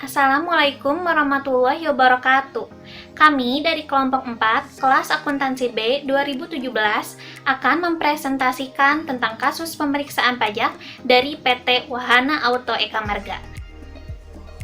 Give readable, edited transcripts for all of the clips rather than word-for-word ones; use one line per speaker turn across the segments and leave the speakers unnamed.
Assalamualaikum warahmatullahi wabarakatuh. Kami dari kelompok 4, kelas akuntansi B 2017 akan mempresentasikan tentang kasus pemeriksaan pajak dari PT Wahana Auto Eka Marga.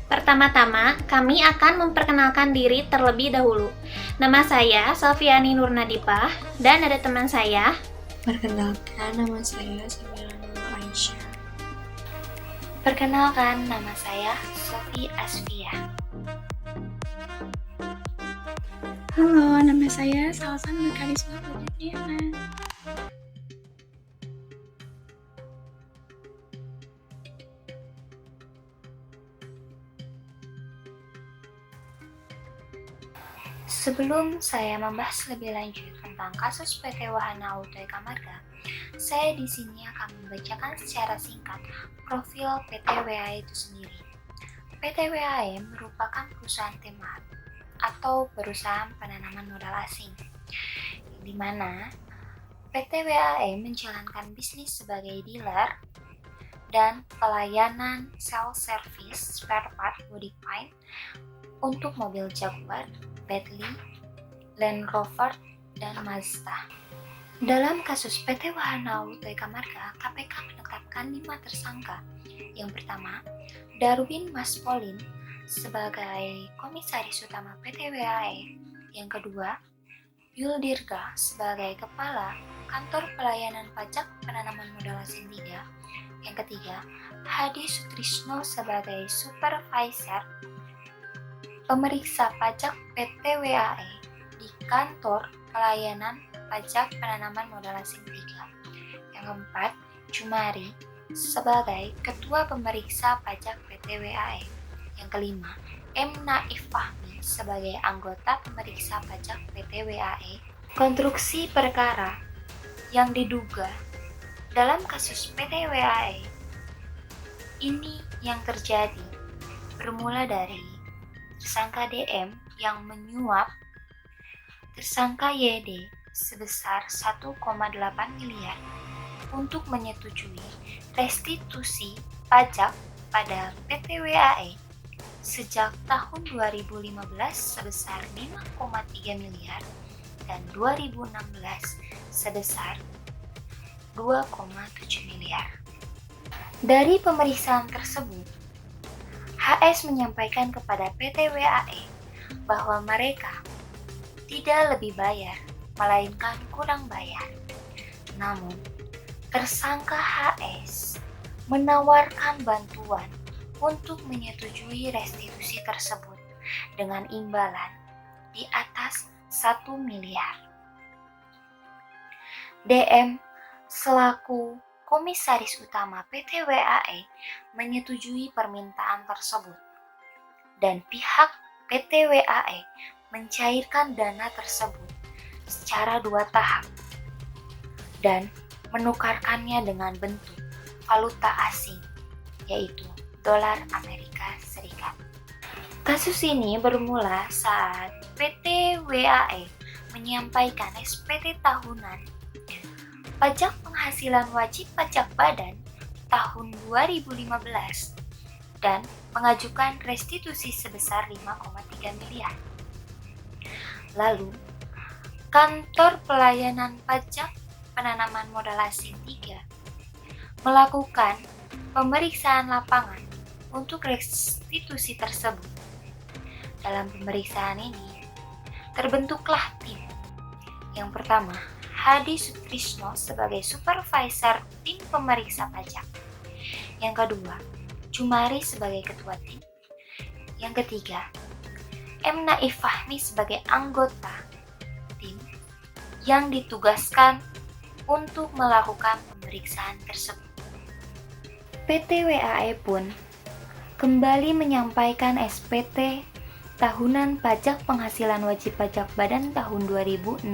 Pertama-tama, kami akan memperkenalkan diri terlebih dahulu. Nama saya Salviani Nurnadipah dan ada teman saya.
Perkenalkan, nama saya Samira Nurul Aisyah.
Perkenalkan, nama saya Sofi Asfia.
Halo, nama saya Salsan Karisma Pujitriana.
Sebelum saya membahas lebih lanjut tentang kasus PT Wahana Auto Eka Marga, saya di sini akan membacakan secara singkat profil PT WAE itu sendiri. PT WAE merupakan perusahaan timah atau perusahaan penanaman modal asing, di mana PT WAE menjalankan bisnis sebagai dealer dan pelayanan sales service spare part body paint untuk mobil Jaguar, Bentley, Land Rover, dan Mazda. Dalam kasus PT Wahana Auto Eka Marga, KPK menetapkan 5 tersangka. Yang pertama, Darwin Maspolin sebagai Komisaris Utama PT WAE. Yang kedua, Yuldirga sebagai Kepala Kantor Pelayanan Pajak Penanaman Modal Asing 3. Yang ketiga, Hadi Sutrisno sebagai Supervisor Pemeriksa Pajak PT WAE di Kantor Pelayanan Pajak Penanaman Modal Asing 3. Yang keempat, Jumari sebagai Ketua Pemeriksa Pajak PT WAE. Yang kelima, M. Naif Fahmi sebagai Anggota Pemeriksa Pajak PT WAE. Konstruksi perkara yang diduga dalam kasus PT WAE ini yang terjadi bermula dari tersangka DM yang menyuap tersangka YD sebesar 1,8 miliar untuk menyetujui restitusi pajak pada PT WAE sejak tahun 2015 sebesar 5,3 miliar dan 2016 sebesar 2,7 miliar. Dari pemeriksaan tersebut, HS menyampaikan kepada PT WAE bahwa mereka tidak lebih bayar, melainkan kurang bayar. Namun, tersangka HS menawarkan bantuan untuk menyetujui restitusi tersebut dengan imbalan di atas 1 miliar. DM selaku Komisaris Utama PT WAE menyetujui permintaan tersebut dan pihak PT WAE mencairkan dana tersebut secara 2 tahap dan menukarkannya dengan bentuk valuta asing, yaitu dolar Amerika Serikat. Kasus ini bermula saat PT WAE menyampaikan SPT tahunan Pajak Penghasilan Wajib Pajak Badan tahun 2015 dan mengajukan restitusi sebesar 5,3 miliar. Lalu, Kantor Pelayanan Pajak Penanaman Modal Asing 3 melakukan pemeriksaan lapangan untuk restitusi tersebut. Dalam pemeriksaan ini, terbentuklah tim. Yang pertama, Hadi Sutrisno sebagai Supervisor Tim Pemeriksa Pajak. Yang kedua, Jumari sebagai Ketua Tim. Yang ketiga, M. Naif Fahmi sebagai anggota tim yang ditugaskan untuk melakukan pemeriksaan tersebut. PT WAE pun kembali menyampaikan SPT Tahunan Pajak Penghasilan Wajib Pajak Badan tahun 2016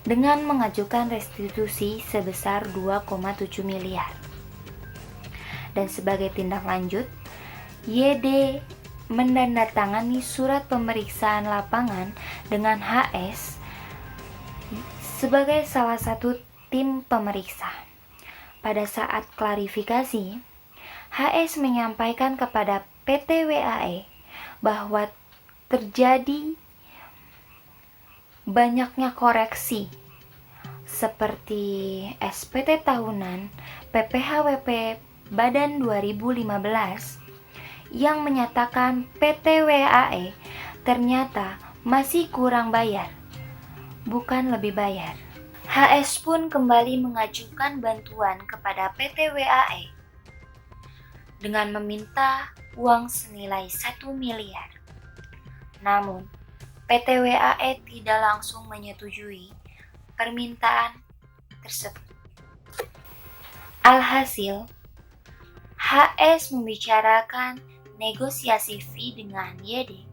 dengan mengajukan restitusi sebesar 2,7 miliar. Dan sebagai tindak lanjut, YD menandatangani surat pemeriksaan lapangan dengan HS sebagai salah satu tim pemeriksa. Pada saat klarifikasi, HS menyampaikan kepada PT WAE bahwa terjadi banyaknya koreksi seperti SPT tahunan PPHWP Badan 2015 yang menyatakan PT WAE ternyata masih kurang bayar, bukan lebih bayar. HS pun kembali mengajukan bantuan kepada PT WAE dengan meminta uang senilai 1 miliar. Namun, PT WAE tidak langsung menyetujui permintaan tersebut. Alhasil, HS membicarakan negosiasi fee dengan YD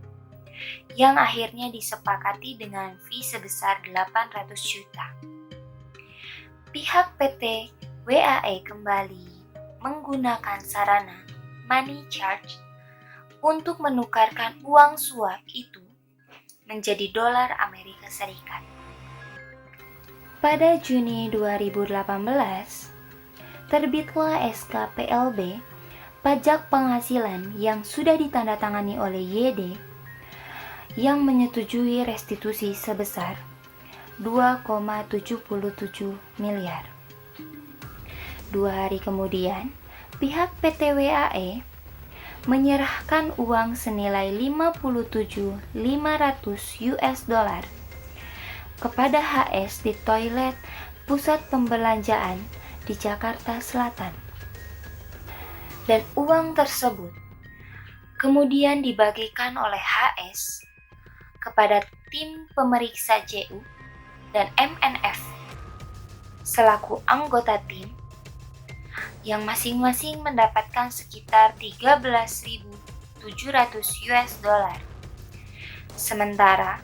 yang akhirnya disepakati dengan fee sebesar 800 juta. Pihak PT WAE kembali menggunakan sarana money charge untuk menukarkan uang suap itu menjadi dolar Amerika Serikat. Pada Juni 2018, terbitlah SK PLB pajak penghasilan yang sudah ditandatangani oleh YD yang menyetujui restitusi sebesar 2,77 miliar. 2 hari kemudian, pihak PT WAE menyerahkan uang senilai 57.500 US dollar kepada HS di toilet pusat pembelanjaan di Jakarta Selatan. Dan uang tersebut kemudian dibagikan oleh HS kepada tim pemeriksa JU dan MNF selaku anggota tim yang masing-masing mendapatkan sekitar 13.700 US dollar. Sementara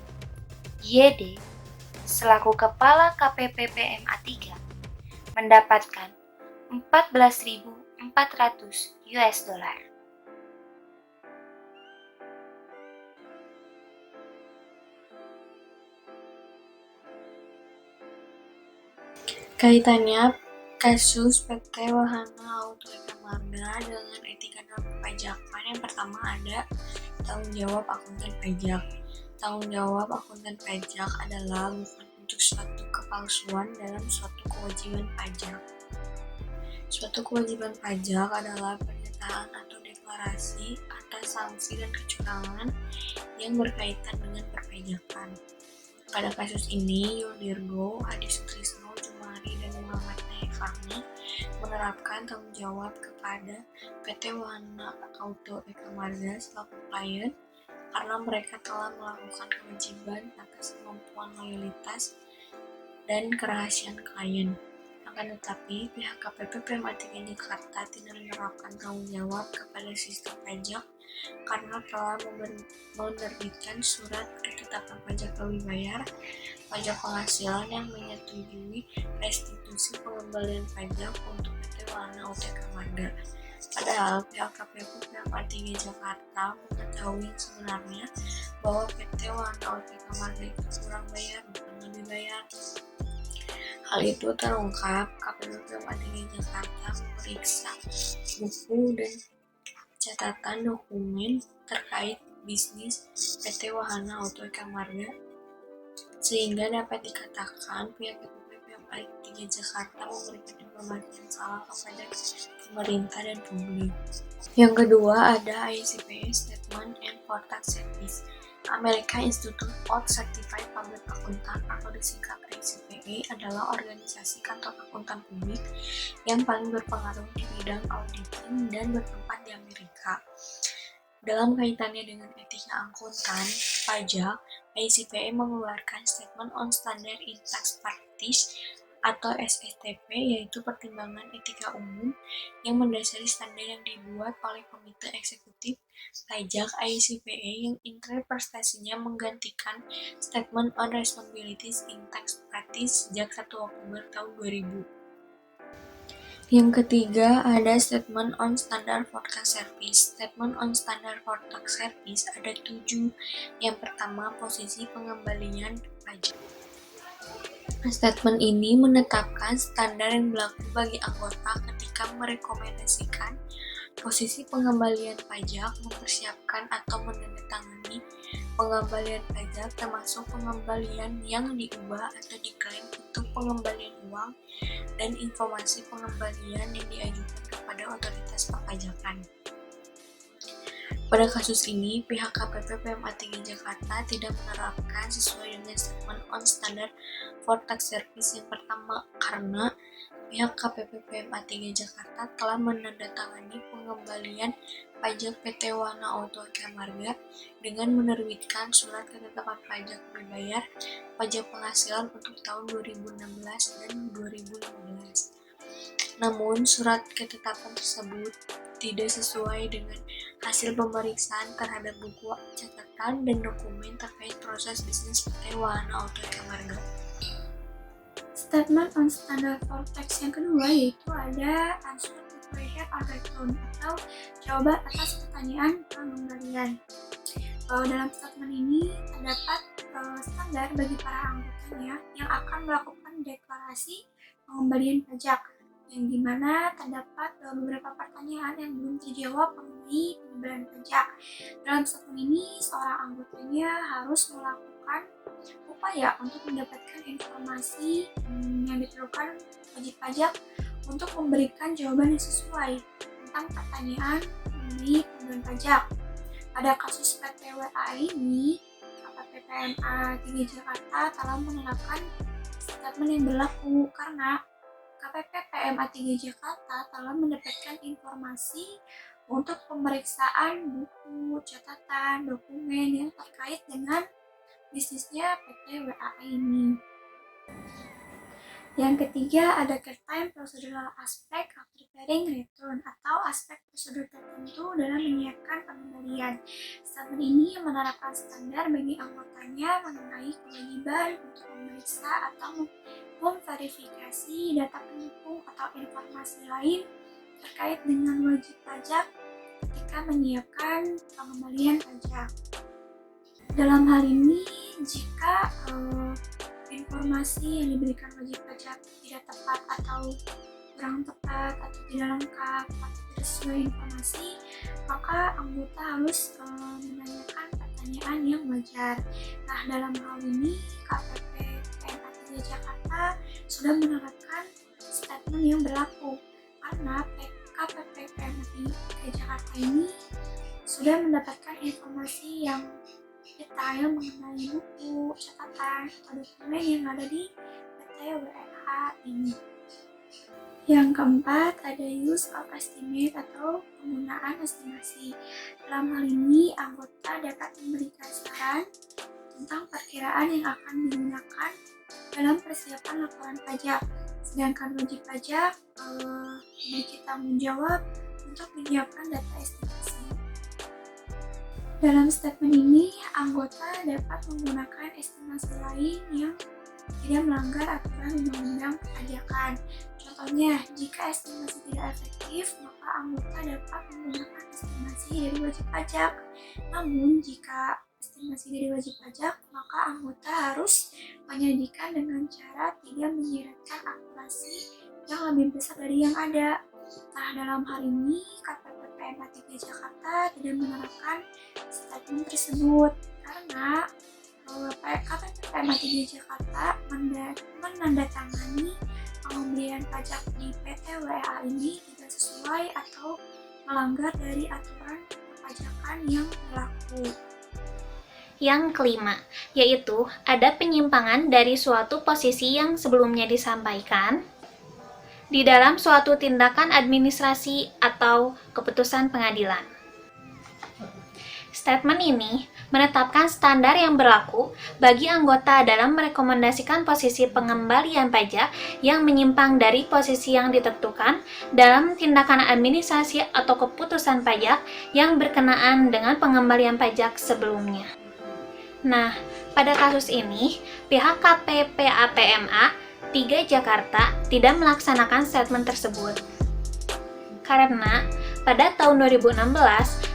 YD selaku kepala KPPPMA 3 mendapatkan 14.400 US dollar.
Kaitannya kasus PT Wahana Auto Eka Marga dengan etika dalam perpajakan. Yang pertama ada tanggung jawab akuntan pajak. Tanggung jawab akuntan pajak adalah bukan untuk suatu kepalsuan dalam suatu kewajiban pajak. Suatu kewajiban pajak adalah pernyataan atau deklarasi atas sanksi dan kecurangan yang berkaitan dengan perpajakan. Pada kasus ini, Yodirgo, Hadi Sutrisno, Jumari, dan Muhammad Fahmi menerapkan tanggung jawab kepada PT Wahana Auto Eka Marga selaku klien karena mereka telah melakukan kewajiban atas kemampuan loyalitas dan kerahasiaan klien. Akan tetapi, pihak KPPPMA 3 Jakarta tidak menerapkan tanggung jawab kepada sistem pajak karena telah menerbitkan surat ketetapan pajak lebih bayar pajak penghasilan yang menyetujui restitusi pengembalian pajak untuk PT Wahana Auto Eka Marga. Padahal pihak KPPPMA 3 Jakarta mengetahui yang sebenarnya bahwa PT Wahana Auto Eka Marga itu kurang bayar bukan lebih bayar. Hal itu terungkap KPPPMA 3 Jakarta memeriksa buku dan catatan dokumen terkait bisnis PT Wahana Auto Eka Marga sehingga dapat dikatakan pihak KPPPMA 3 Jakarta memberikan informasi yang salah kepada pemerintah dan publik. Yang kedua ada ICPA Statement and for Tax Service. American Institute of Certified Public Accountant atau disingkat ICPA adalah organisasi kantor akuntan publik yang paling berpengaruh di bidang auditing dan bertempat di Amerika. Dalam kaitannya dengan etika akuntan pajak, ICPA mengeluarkan Statement on Standard in Tax Practice atau SSTP, yaitu pertimbangan etika umum yang mendasari standar yang dibuat oleh Komite Eksekutif Pajak ICPA yang interpretasinya menggantikan Statement on Responsibilities in Tax Practice sejak 1 Oktober tahun 2000. Yang ketiga ada Statement on Standard for Tax Service. Statement on Standard for Tax Service ada 7. Yang pertama, posisi pengembalian pajak. Statement ini menetapkan standar yang berlaku bagi anggota ketika merekomendasikan Posisi pengembalian pajak mempersiapkan atau menandatangani pengembalian pajak termasuk pengembalian yang diubah atau diklaim untuk pengembalian uang dan informasi pengembalian yang diajukan kepada otoritas perpajakan. Pada kasus ini, pihak KPP PMA 3 Jakarta tidak menerapkan sesuai dengan Statement on Standard for Tax Service yang pertama karena pihak KPP PMA 3 Jakarta telah menandatangani pengembalian pajak PT Wana Auto Eka Marga dengan menerbitkan surat ketetapan pajak berbayar pajak penghasilan untuk tahun 2016 dan 2015. Namun, surat ketetapan tersebut tidak sesuai dengan hasil pemeriksaan terhadap buku catatan dan dokumen terkait proses bisnis PT Wahana Auto Eka Marga.
Statement on Standard for Tax yang kedua yaitu ada answer to question or return atau jawaban atas pertanyaan pengembalian. Dalam statement ini terdapat standar bagi para anggotanya yang akan melakukan deklarasi pengembalian pajak, yang dimana terdapat beberapa pertanyaan yang belum terjawab mengenai pengembalian pajak. Dalam statement ini, seorang anggotanya harus melakukan upaya untuk mendapatkan informasi yang diperlukan wajib pajak untuk memberikan jawaban yang sesuai tentang pertanyaan mengenai pengembalian pajak. Pada kasus PTWA ini, KPP PMA 3 Jakarta telah menerapkan statement yang berlaku karena KPP PMA 3 Jakarta telah mendapatkan informasi untuk pemeriksaan buku, catatan, dokumen yang terkait dengan bisnisnya PT WAI ini. Yang ketiga ada time procedural aspect of preparing return atau aspek prosedur tertentu dalam menyiapkan pengembalian. Statement ini menerapkan standar bagi anggotanya mengenai kewajiban untuk memeriksa atau memverifikasi data pendukung atau informasi lain terkait dengan wajib pajak ketika menyiapkan pengembalian pajak. Dalam hal ini, jika informasi yang diberikan wajib pajak tidak tepat atau kurang tepat atau tidak lengkap atau tidak sesuai informasi, maka anggota harus menanyakan pertanyaan yang wajar. Nah, dalam hal ini KPP PMA 3 Jakarta sudah menerapkan statement yang berlaku karena KPP PMA 3 Jakarta ini sudah mendapatkan informasi yang detail mengenai buku, catatan, atau dokumen yang ada di PT WFH ini. Yang keempat, ada use of estimate atau penggunaan estimasi. Dalam hal ini, anggota dapat memberikan saran tentang perkiraan yang akan digunakan dalam persiapan laporan pajak. Sedangkan wajib pajak memiliki tanggung jawab untuk menyiapkan data estimasi. Dalam statement ini, anggota dapat menggunakan estimasi lain yang tidak melanggar aturan undang-undang perpajakan. Contohnya, jika estimasi tidak efektif, maka anggota dapat menggunakan estimasi dari wajib pajak. Namun, jika estimasi dari wajib pajak, maka anggota harus menyajikan dengan cara tidak menyiratkan akurasi yang lebih besar dari yang ada. Nah, dalam hal ini, KPP PMA 3 Jakarta tidak menerapkan statement tersebut karena KPP PMA 3 Jakarta menandatangani pengembalian pajak di PT WA ini tidak sesuai atau melanggar dari aturan perpajakan yang berlaku.
Yang kelima, yaitu ada penyimpangan dari suatu posisi yang sebelumnya disampaikan di dalam suatu tindakan administrasi atau keputusan pengadilan. Statement ini menetapkan standar yang berlaku bagi anggota dalam merekomendasikan posisi pengembalian pajak yang menyimpang dari posisi yang ditentukan dalam tindakan administrasi atau keputusan pajak yang berkenaan dengan pengembalian pajak sebelumnya. Nah, pada kasus ini, pihak KPPA PMA 3 Jakarta tidak melaksanakan statement tersebut. Karena pada tahun 2016,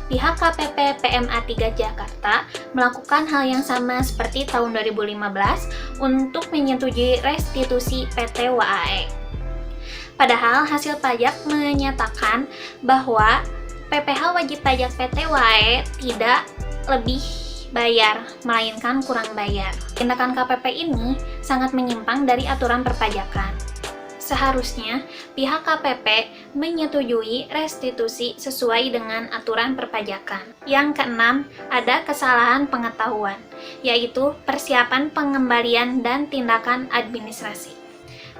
pihak KPP PMA 3 Jakarta melakukan hal yang sama seperti tahun 2015 untuk menyetujui restitusi PT WAE. Padahal hasil pajak menyatakan bahwa PPh wajib pajak PT WAE tidak lebih bayar, melainkan kurang bayar. Tindakan KPP ini sangat menyimpang dari aturan perpajakan. Seharusnya pihak KPP menyetujui restitusi sesuai dengan aturan perpajakan. Yang keenam, ada kesalahan pengetahuan, yaitu persiapan pengembalian dan tindakan administrasi.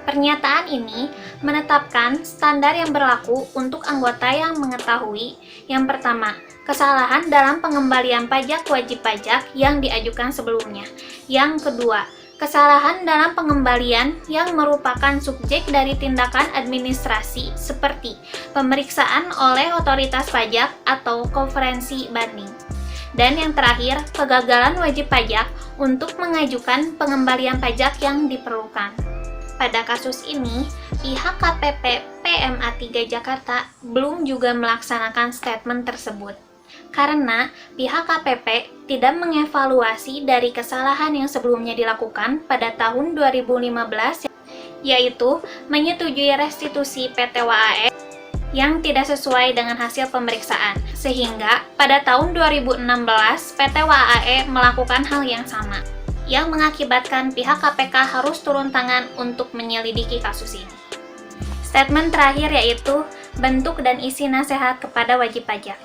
Pernyataan ini menetapkan standar yang berlaku untuk anggota yang mengetahui yang pertama, kesalahan dalam pengembalian pajak wajib pajak yang diajukan sebelumnya. Yang kedua, kesalahan dalam pengembalian yang merupakan subjek dari tindakan administrasi seperti pemeriksaan oleh otoritas pajak atau konferensi banding. Dan yang terakhir, kegagalan wajib pajak untuk mengajukan pengembalian pajak yang diperlukan. Pada kasus ini, pihak KPP PMA 3 Jakarta belum juga melaksanakan statement tersebut. Karena pihak KPP tidak mengevaluasi dari kesalahan yang sebelumnya dilakukan pada tahun 2015, yaitu menyetujui restitusi PT WAE yang tidak sesuai dengan hasil pemeriksaan. Sehingga pada tahun 2016, PT WAE melakukan hal yang sama, yang mengakibatkan pihak KPK harus turun tangan untuk menyelidiki kasus ini. Statement terakhir yaitu bentuk dan isi nasihat kepada wajib pajak.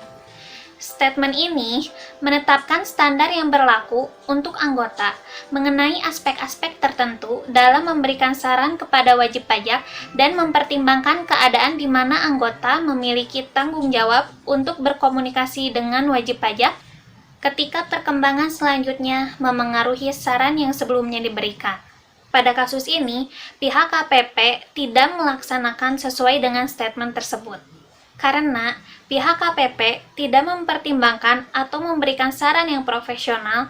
Statement ini menetapkan standar yang berlaku untuk anggota mengenai aspek-aspek tertentu dalam memberikan saran kepada wajib pajak dan mempertimbangkan keadaan di mana anggota memiliki tanggung jawab untuk berkomunikasi dengan wajib pajak ketika perkembangan selanjutnya memengaruhi saran yang sebelumnya diberikan. Pada kasus ini, pihak KPP tidak melaksanakan sesuai dengan statement tersebut. Karena pihak KPP tidak mempertimbangkan atau memberikan saran yang profesional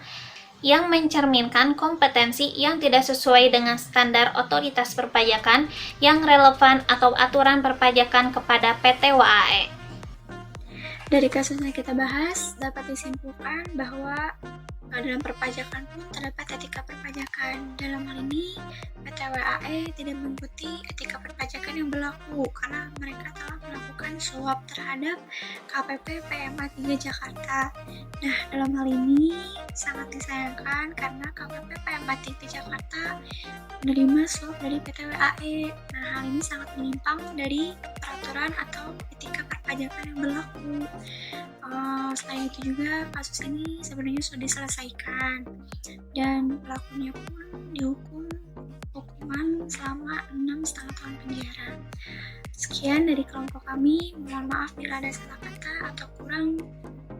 yang mencerminkan kompetensi yang tidak sesuai dengan standar otoritas perpajakan yang relevan atau aturan perpajakan kepada PT WAE.
Dari kasus yang kita bahas, dapat disimpulkan bahwa dalam perpajakan pun terdapat etika perpajakan. Dalam hal ini, PT WAE tidak mengikuti etika perpajakan yang berlaku karena mereka telah melakukan suap terhadap KPP PMA 3 Jakarta. Nah, dalam hal ini sangat disayangkan karena KPP PMA 3 Jakarta menerima suap dari PT WAE. Nah, hal ini sangat menyimpang dari peraturan atau etika perpajakan yang berlaku. Selain itu juga kasus ini sebenarnya sudah diselesaikan dan pelakunya pun dihukum hukuman selama 6,5 tahun penjara. Sekian dari kelompok kami, mohon maaf bila ada salah kata atau kurang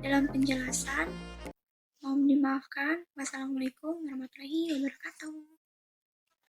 dalam penjelasan. Mohon dimaafkan. Wassalamualaikum warahmatullahi wabarakatuh.